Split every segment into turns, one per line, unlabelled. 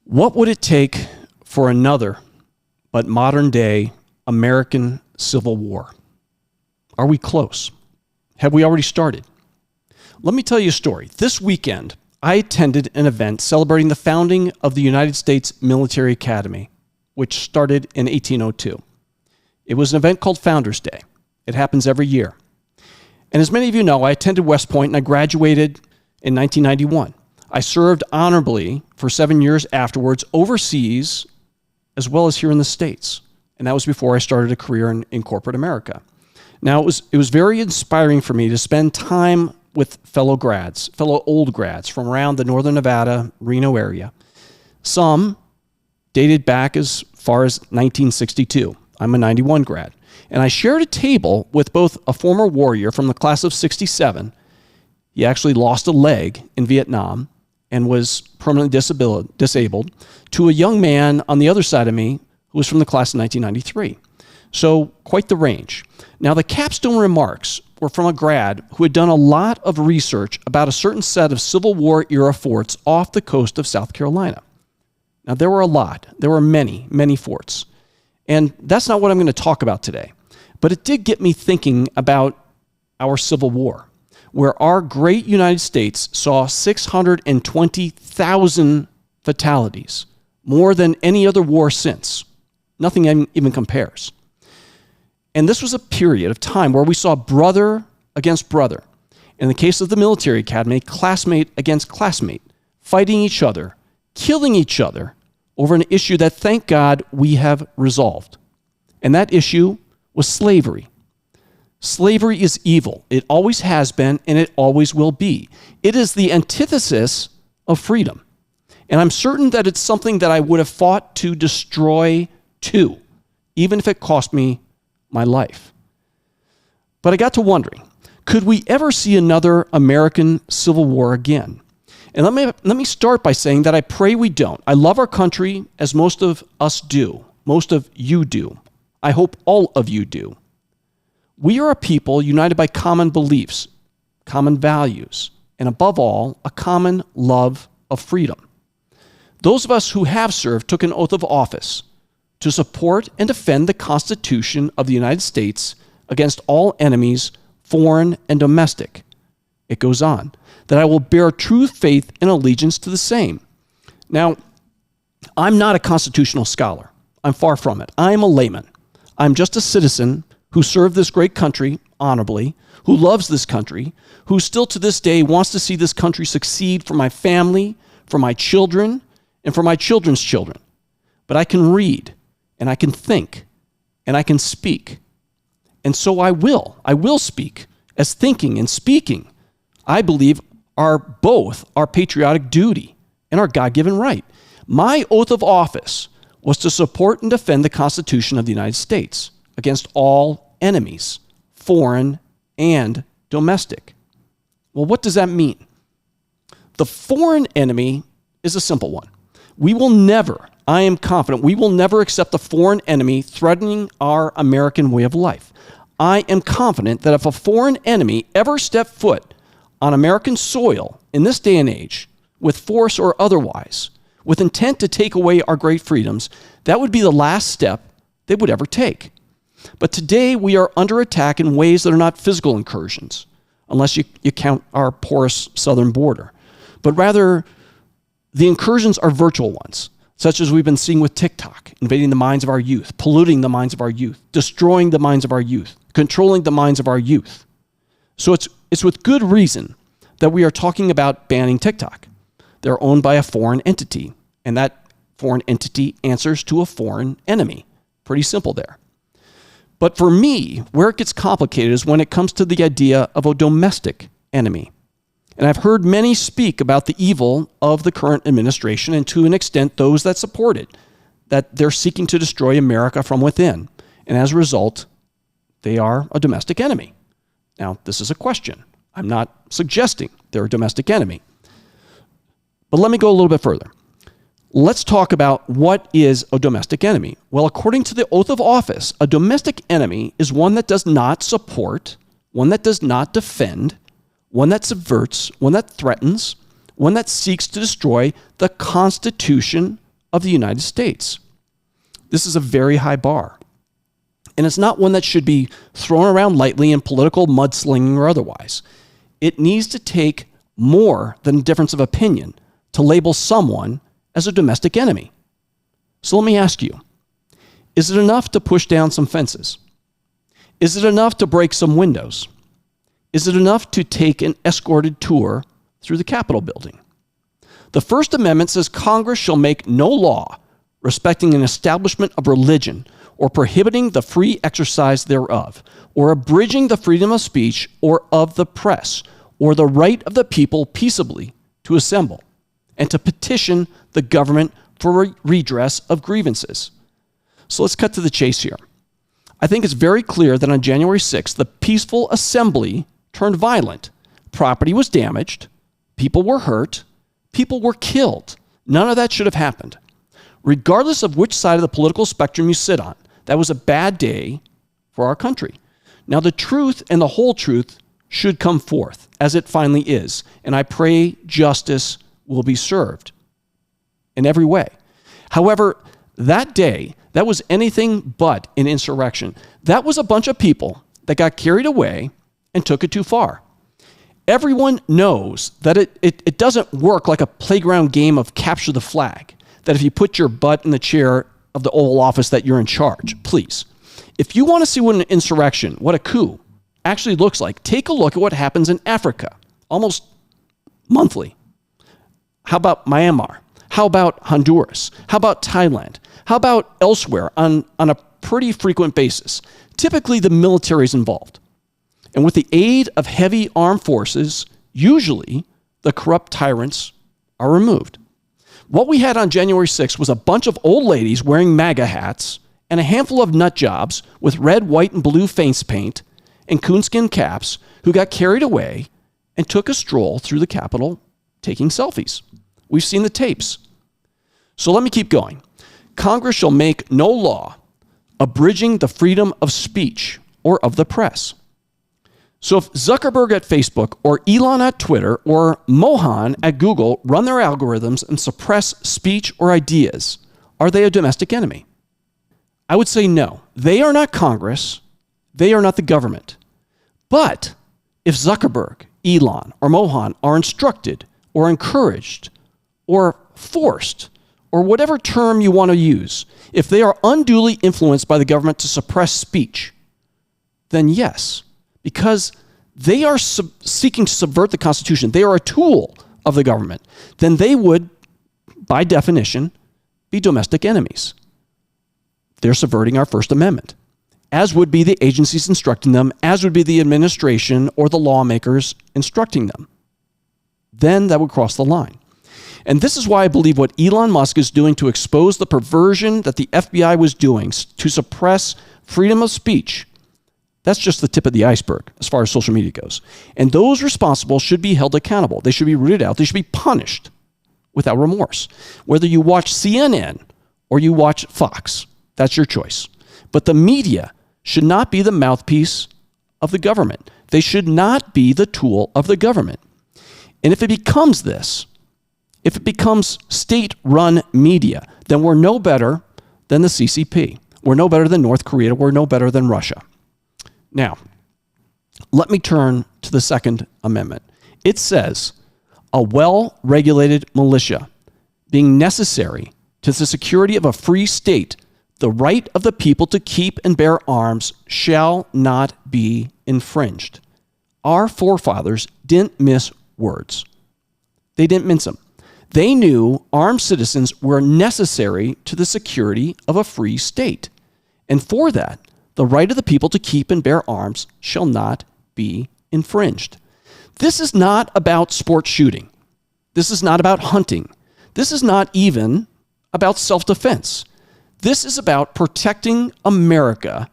What would it take for another but modern day American Civil War? Are we close? Have we already started? Let me tell you a story. This weekend, I attended an event celebrating the founding of the United States Military Academy, which started in 1802. It was an event called Founders Day. It happens every year. And as many of you know, I attended West Point and I graduated in 1991. I served honorably for 7 years afterwards overseas as well as here in the States. And that was before I started a career in corporate America. Now, it was very inspiring for me to spend time with fellow old grads from around the northern Nevada, Reno area. Some dated back as far as 1962. I'm a 91 grad. And I shared a table with both a former warrior from the class of 67. He actually lost a leg in Vietnam and was permanently disabled, to a young man on the other side of me who was from the class of 1993. So quite the range. Now, the Capstone Remarks were from a grad who had done a lot of research about a certain set of Civil War era forts off the coast of South Carolina. Now, there were a lot. There were many, many forts. And that's not what I'm going to talk about today. But it did get me thinking about our Civil War, where our great United States saw 620,000 fatalities, more than any other war since. Nothing even compares. And this was a period of time where we saw brother against brother. In the case of the military academy, classmate against classmate, fighting each other, killing each other over an issue that, thank God, we have resolved. And that issue was slavery. Slavery is evil. It always has been, and it always will be. It is the antithesis of freedom. And I'm certain that it's something that I would have fought to destroy too, even if it cost me my life. But I got to wondering, could we ever see another American Civil War again? And let me start by saying that I pray we don't. I love our country, as most of us do. Most of you do. I hope all of you do. We are a people united by common beliefs, common values, and above all, a common love of freedom. Those of us who have served took an oath of office to support and defend the Constitution of the United States against all enemies, foreign and domestic. It goes on, that I will bear true faith and allegiance to the same. Now, I'm not a constitutional scholar. I'm far from it. I'm a layman. I'm just a citizen who served this great country honorably, who loves this country, who still to this day wants to see this country succeed for my family, for my children, and for my children's children. But I can read, and I can think, and I can speak. And so I will speak, as thinking and speaking, I believe, are both our patriotic duty and our God-given right. My oath of office was to support and defend the Constitution of the United States against all enemies, foreign and domestic. Well, what does that mean? The foreign enemy is a simple one. We will never, I am confident, we will never accept a foreign enemy threatening our American way of life. I am confident that if a foreign enemy ever stepped foot on American soil in this day and age, with force or otherwise, with intent to take away our great freedoms, that would be the last step they would ever take. But today we are under attack in ways that are not physical incursions, unless you count our porous southern border. But rather, the incursions are virtual ones, such as we've been seeing with TikTok, invading the minds of our youth, polluting the minds of our youth, destroying the minds of our youth, controlling the minds of our youth. So it's with good reason that we are talking about banning TikTok. They're owned by a foreign entity, and that foreign entity answers to a foreign enemy. Pretty simple there. But for me, where it gets complicated is when it comes to the idea of a domestic enemy. And I've heard many speak about the evil of the current administration, and to an extent, those that support it, that they're seeking to destroy America from within. And as a result, they are a domestic enemy. Now, this is a question. I'm not suggesting they're a domestic enemy. But let me go a little bit further. Let's talk about what is a domestic enemy. Well, according to the oath of office, a domestic enemy is one that does not support, one that does not defend, one that subverts, one that threatens, one that seeks to destroy the Constitution of the United States. This is a very high bar. And it's not one that should be thrown around lightly in political mudslinging or otherwise. It needs to take more than a difference of opinion to label someone as a domestic enemy. So let me ask you, is it enough to push down some fences? Is it enough to break some windows? Is it enough to take an escorted tour through the Capitol building? The First Amendment says Congress shall make no law respecting an establishment of religion or prohibiting the free exercise thereof, or abridging the freedom of speech or of the press, or the right of the people peaceably to assemble and to petition the government for redress of grievances. So let's cut to the chase here. I think it's very clear that on January 6th, the peaceful assembly turned violent. Property was damaged. People were hurt. People were killed. None of that should have happened. Regardless of which side of the political spectrum you sit on, that was a bad day for our country. Now, the truth and the whole truth should come forth, as it finally is, and I pray justice will be served in every way. However, that day, that was anything but an insurrection. That was a bunch of people that got carried away and took it too far. Everyone knows that it doesn't work like a playground game of capture the flag, that if you put your butt in the chair of the Oval Office that you're in charge. Please. If you want to see what an insurrection, what a coup actually looks like, take a look at what happens in Africa almost monthly. How about Myanmar? How about Honduras? How about Thailand? How about elsewhere on a pretty frequent basis? Typically, the military is involved. And with the aid of heavy armed forces, usually the corrupt tyrants are removed. What we had on January 6th was a bunch of old ladies wearing MAGA hats and a handful of nut jobs with red, white, and blue face paint and coonskin caps who got carried away and took a stroll through the Capitol taking selfies. We've seen the tapes. So let me keep going. Congress shall make no law abridging the freedom of speech or of the press. So if Zuckerberg at Facebook or Elon at Twitter or Mohan at Google run their algorithms and suppress speech or ideas, are they a domestic enemy? I would say no. They are not Congress. They are not the government. But if Zuckerberg, Elon, or Mohan are instructed or encouraged or forced, or whatever term you want to use, if they are unduly influenced by the government to suppress speech, then yes, because they are seeking to subvert the Constitution, they are a tool of the government, then they would, by definition, be domestic enemies. They're subverting our First Amendment, as would be the agencies instructing them, as would be the administration or the lawmakers instructing them. Then that would cross the line. And this is why I believe what Elon Musk is doing to expose the perversion that the FBI was doing to suppress freedom of speech, that's just the tip of the iceberg as far as social media goes. And those responsible should be held accountable. They should be rooted out. They should be punished without remorse. Whether you watch CNN or you watch Fox, that's your choice. But the media should not be the mouthpiece of the government. They should not be the tool of the government. And if it becomes this, if it becomes state-run media, then we're no better than the CCP. We're no better than North Korea. We're no better than Russia. Now, let me turn to the Second Amendment. It says, a well-regulated militia being necessary to the security of a free state, the right of the people to keep and bear arms shall not be infringed. Our forefathers didn't miss words. They didn't mince them. They knew armed citizens were necessary to the security of a free state. And for that, the right of the people to keep and bear arms shall not be infringed. This is not about sports shooting. This is not about hunting. This is not even about self-defense. This is about protecting America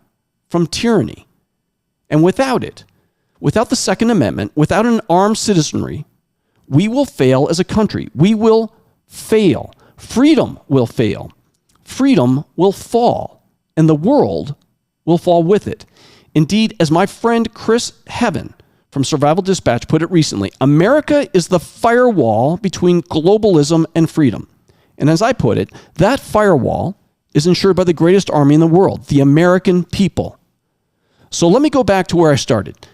from tyranny. And without it, without the Second Amendment, without an armed citizenry, we will fail as a country. We will fail. Freedom will fail. Freedom will fall. And the world will fall with it. Indeed, as my friend Chris Heaven from Survival Dispatch put it recently, America is the firewall between globalism and freedom. And as I put it, that firewall is ensured by the greatest army in the world, the American people. So let me go back to where I started.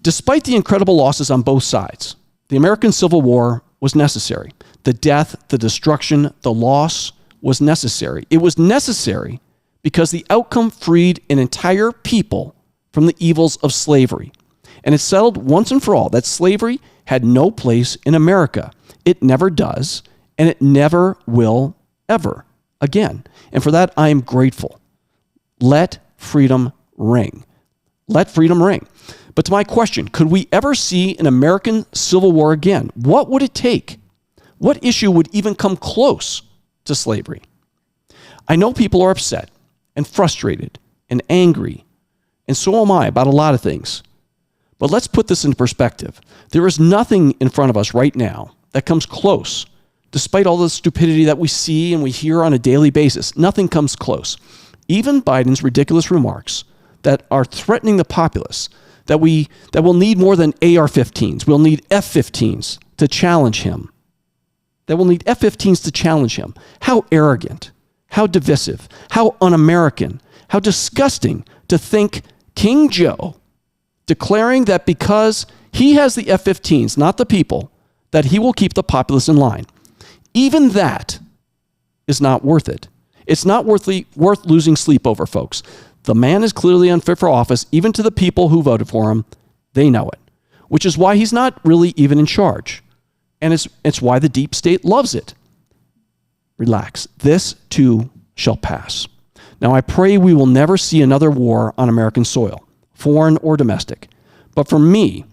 Despite the incredible losses on both sides, the American Civil War was necessary. The death, the destruction, the loss was necessary. It was necessary because the outcome freed an entire people from the evils of slavery. And it settled once and for all that slavery had no place in America. It never does, and it never will ever again. And for that, I am grateful. Let freedom ring. Let freedom ring. But to my question, could we ever see an American Civil War again? What would it take? What issue would even come close to slavery? I know people are upset and frustrated and angry, and so am I about a lot of things. But let's put this into perspective. There is nothing in front of us right now that comes close, despite all the stupidity that we see and we hear on a daily basis. Nothing comes close. Even Biden's ridiculous remarks that are threatening the populace, that we'll need more than AR-15s. We'll need F-15s to challenge him. That we'll need F-15s to challenge him. How arrogant, how divisive, how un-American, how disgusting to think King Joe declaring that because he has the F-15s, not the people, that he will keep the populace in line. Even that is not worth it. It's not worth losing sleep over, folks. The man is clearly unfit for office, even to the people who voted for him. They know it, which is why he's not really even in charge. And it's why the deep state loves it. Relax. This too shall pass. Now, I pray we will never see another war on American soil, foreign or domestic. But for me,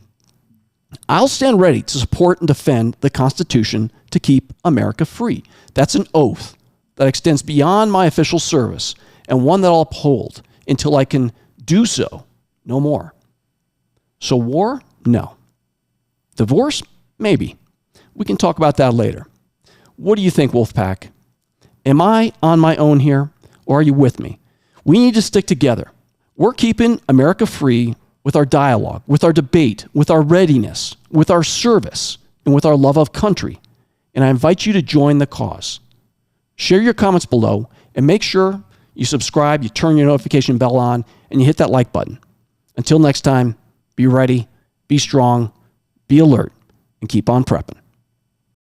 I'll stand ready to support and defend the Constitution to keep America free. That's an oath that extends beyond my official service and one that I'll uphold until I can do so no more. So war? No. Divorce? Maybe. We can talk about that later. What do you think, Wolfpack? Am I on my own here, or are you with me? We need to stick together. We're keeping America free with our dialogue, with our debate, with our readiness, with our service, and with our love of country. And I invite you to join the cause. Share your comments below and make sure you subscribe, you turn your notification bell on, and you hit that like button. Until next time, be ready, be strong, be alert, and keep on prepping.